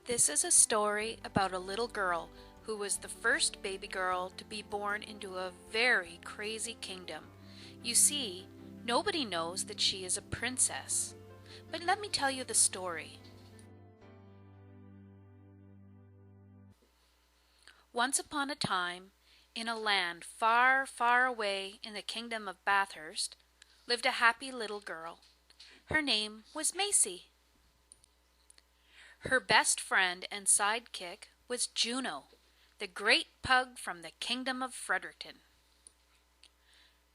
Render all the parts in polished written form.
This is a story about a little girl who was the first baby girl to be born into a very crazy kingdom. You see, nobody knows that she is a princess. But let me tell you the story. Once upon a time, in a land far, far away in the kingdom of Bathurst, lived a happy little girl. Her name was Macy. Her best friend and sidekick was Juno, the great pug from the kingdom of Fredericton.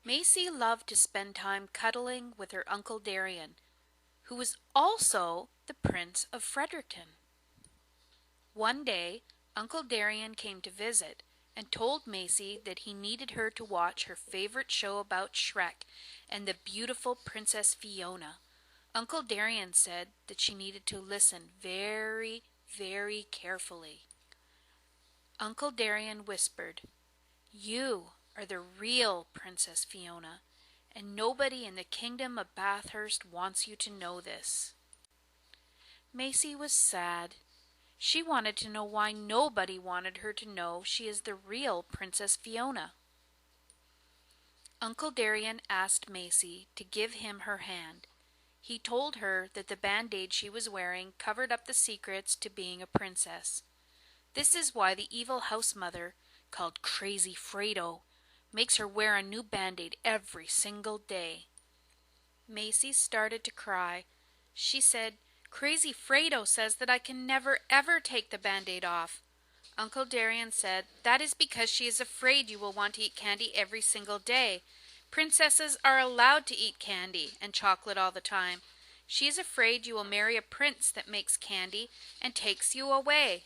Macy loved to spend time cuddling with her Uncle Darian, who was also the Prince of Fredericton. One day, Uncle Darian came to visit and told Macy that he needed her to watch her favorite show about Shrek and the beautiful Princess Fiona. Uncle Darian said that she needed to listen very, very carefully. Uncle Darian whispered, "You are the real Princess Fiona, and nobody in the kingdom of Bathurst wants you to know this." Macy was sad. She wanted to know why nobody wanted her to know she is the real Princess Fiona. Uncle Darian asked Macy to give him her hand. He told her that the band-aid she was wearing covered up the secrets to being a princess. This is why the evil house mother, called Crazy Fredo, makes her wear a new band-aid every single day. Macy started to cry. She said, "Crazy Fredo says that I can never ever take the band-aid off." Uncle Darian said, "That is because she is afraid you will want to eat candy every single day. Princesses are allowed to eat candy and chocolate all the time. She is afraid you will marry a prince that makes candy and takes you away.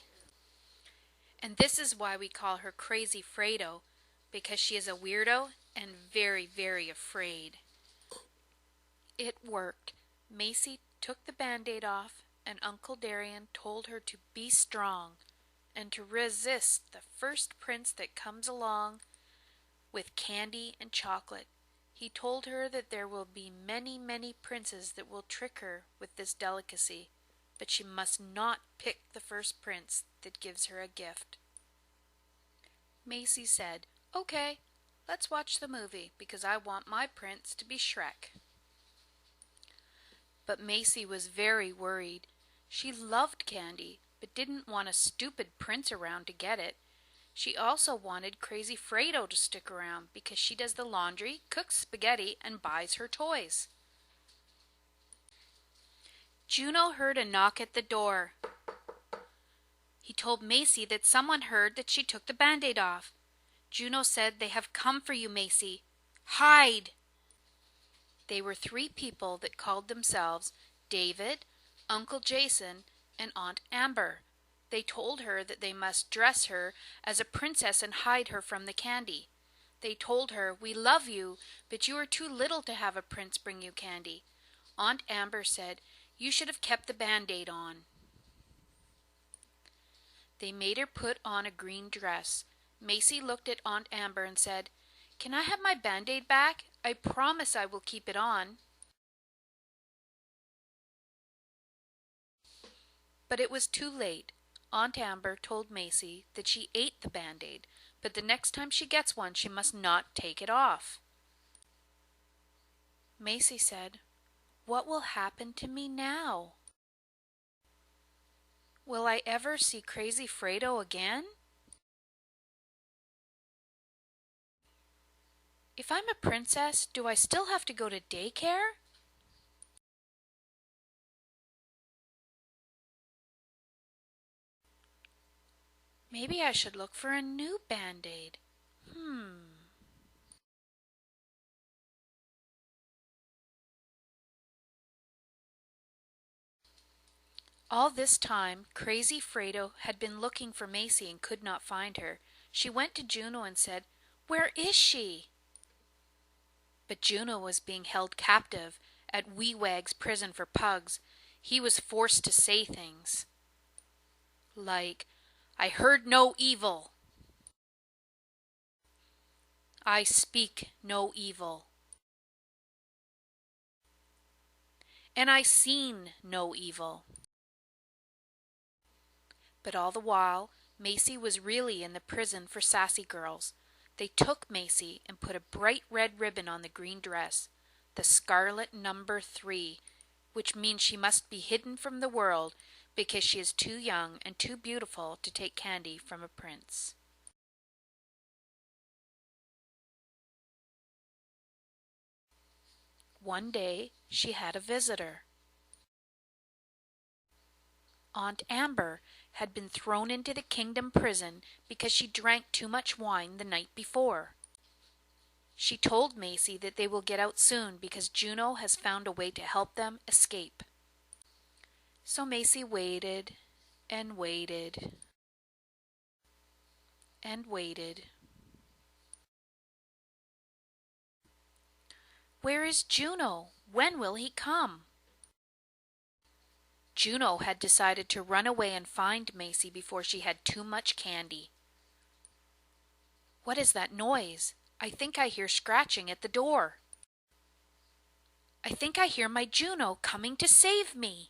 And this is why we call her Crazy Fredo, because she is a weirdo and very, very afraid." It worked. Macy took the band-aid off, and Uncle Darian told her to be strong and to resist the first prince that comes along with candy and chocolate. He told her that there will be many, many princes that will trick her with this delicacy, but she must not pick the first prince that gives her a gift. Macy said, "Okay, let's watch the movie because I want my prince to be Shrek." But Macy was very worried. She loved candy, but didn't want a stupid prince around to get it. She also wanted Crazy Fredo to stick around because she does the laundry, cooks spaghetti, and buys her toys. Juno heard a knock at the door. He told Macy that someone heard that she took the band-aid off. Juno said, "They have come for you, Macy. Hide!" They were three people that called themselves David, Uncle Jason, and Aunt Amber. They told her that they must dress her as a princess and hide her from the candy. They told her, "We love you, but you are too little to have a prince bring you candy." Aunt Amber said, "You should have kept the band-aid on." They made her put on a green dress. Macy looked at Aunt Amber and said, "Can I have my band-aid back? I promise I will keep it on." But it was too late. Aunt Amber told Macy that she ate the band-aid, but the next time she gets one, she must not take it off. Macy said, "What will happen to me now? Will I ever see Crazy Fredo again? If I'm a princess, do I still have to go to daycare?" Maybe I should look for a new band-aid. All this time, Crazy Fredo had been looking for Macy and could not find her. She went to Juno and said, "Where is she?" But Juno was being held captive at Wee Wag's prison for pugs. He was forced to say things like, "I heard no evil. I speak no evil. And I seen no evil." But all the while, Macy was really in the prison for sassy girls. They took Macy and put a bright red ribbon on the green dress, the scarlet number 3, which means she must be hidden from the world because she is too young and too beautiful to take candy from a prince. One day she had a visitor. Aunt Amber had been thrown into the kingdom prison because she drank too much wine the night before. She told Macy that they will get out soon because Juno has found a way to help them escape. So Macy waited and waited and waited. Where is Juno? When will he come? Juno had decided to run away and find Macy before she had too much candy. What is that noise? I think I hear scratching at the door. I think I hear my Juno coming to save me.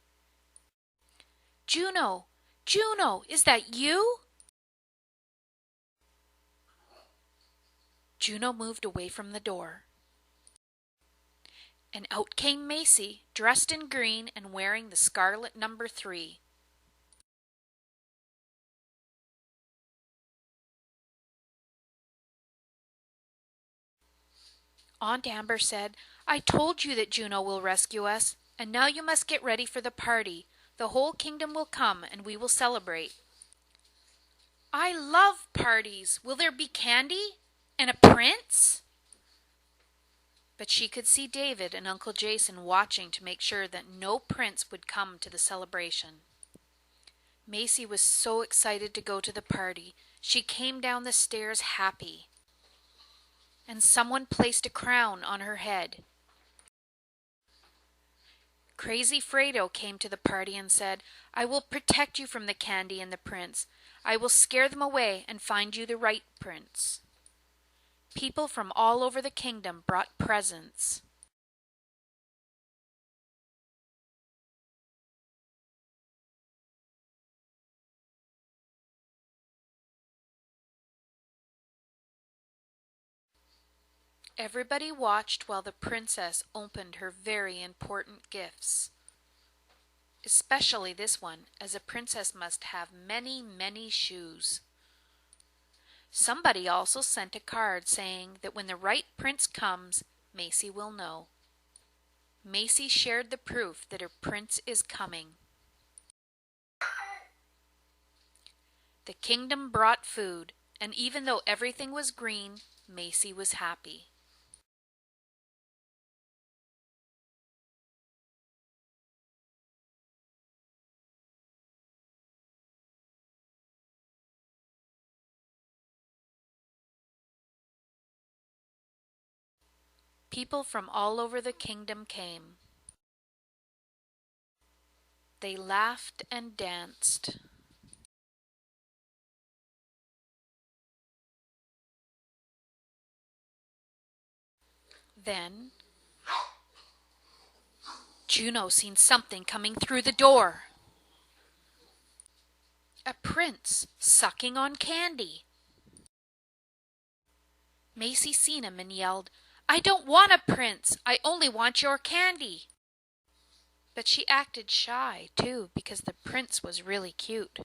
Juno, Juno, is that you? Juno moved away from the door. And out came Macy, dressed in green and wearing the scarlet number 3. Aunt Amber said, I told you that Juno will rescue us, and now you must get ready for the party. The whole kingdom will come, and we will celebrate. I love parties. Will there be candy? And a prince? But she could see David and Uncle Jason watching to make sure that no prince would come to the celebration. Macy was so excited to go to the party. She came down the stairs happy. And someone placed a crown on her head. Crazy Fredo came to the party and said, I will protect you from the candy and the prince. I will scare them away and find you the right prince. People from all over the kingdom brought presents. Everybody watched while the princess opened her very important gifts. Especially this one, as a princess must have many, many shoes. Somebody also sent a card saying that when the right prince comes, Macy will know. Macy shared the proof that her prince is coming. The kingdom brought food, and even though everything was green, Macy was happy. People from all over the kingdom came. They laughed and danced. Then Juno seen something coming through the door. A prince sucking on candy. Macy seen him and yelled, I don't want a prince. I only want your candy. But she acted shy, too, because the prince was really cute.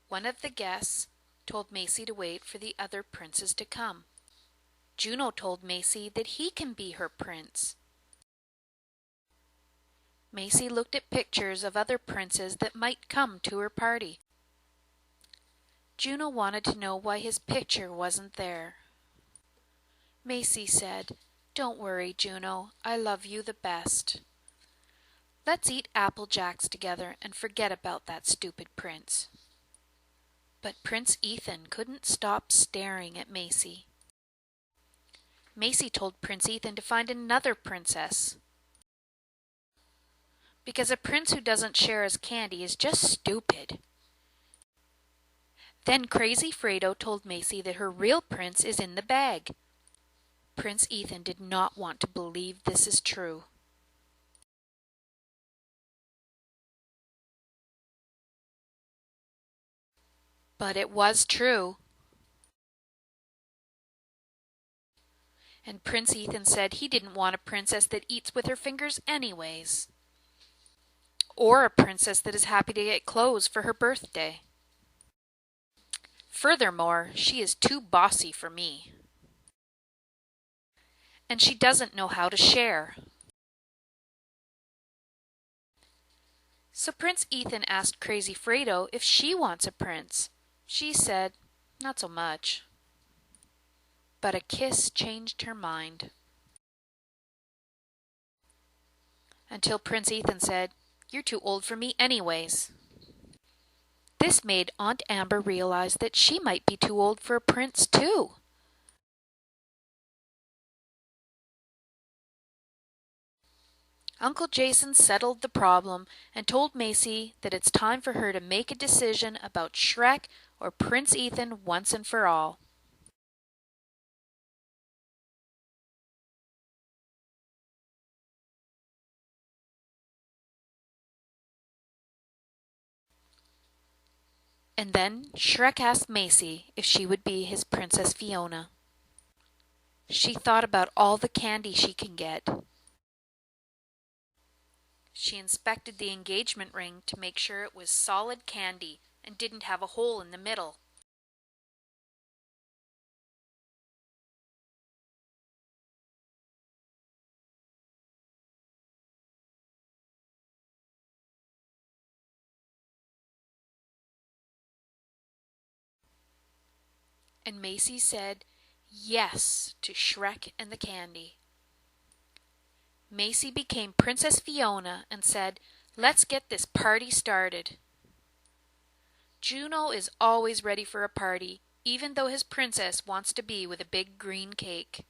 One of the guests told Macy to wait for the other princes to come. Juno told Macy that he can be her prince. Macy looked at pictures of other princes that might come to her party. Juno wanted to know why his picture wasn't there. Macy said, Don't worry, Juno, I love you the best. Let's eat Apple Jacks together and forget about that stupid prince. But Prince Ethan couldn't stop staring at Macy. Macy told Prince Ethan to find another princess. Because a prince who doesn't share his candy is just stupid. Then Crazy Fredo told Macy that her real prince is in the bag. Prince Ethan did not want to believe this is true. But it was true. And Prince Ethan said he didn't want a princess that eats with her fingers anyways. Or a princess that is happy to get clothes for her birthday. Furthermore, she is too bossy for me. And she doesn't know how to share. So Prince Ethan asked Crazy Fredo if she wants a prince. She said, not so much. But a kiss changed her mind. Until Prince Ethan said, "You're too old for me anyways." This made Aunt Amber realize that she might be too old for a prince too. Uncle Jason settled the problem and told Macy that it's time for her to make a decision about Shrek or Prince Ethan once and for all. And then Shrek asked Macy if she would be his Princess Fiona. She thought about all the candy she can get. She inspected the engagement ring to make sure it was solid candy and didn't have a hole in the middle. And Macy said yes to Shrek and the candy. Macy became Princess Fiona and said, "Let's get this party started." Juno is always ready for a party, even though his princess wants to be with a big green cake.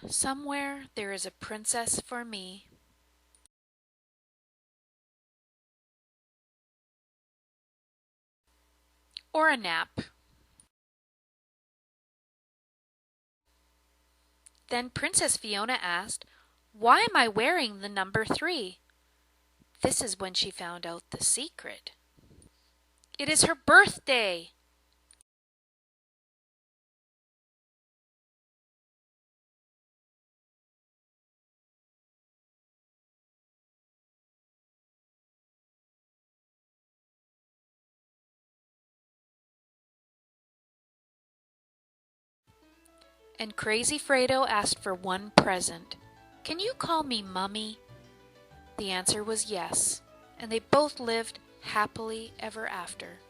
Somewhere there is a princess for me. Or a nap. Then Princess Fiona asked, "Why am I wearing the number 3?" This is when she found out the secret. It is her birthday! And Crazy Fredo asked for one present. "Can you call me Mummy?" The answer was yes, and they both lived happily ever after.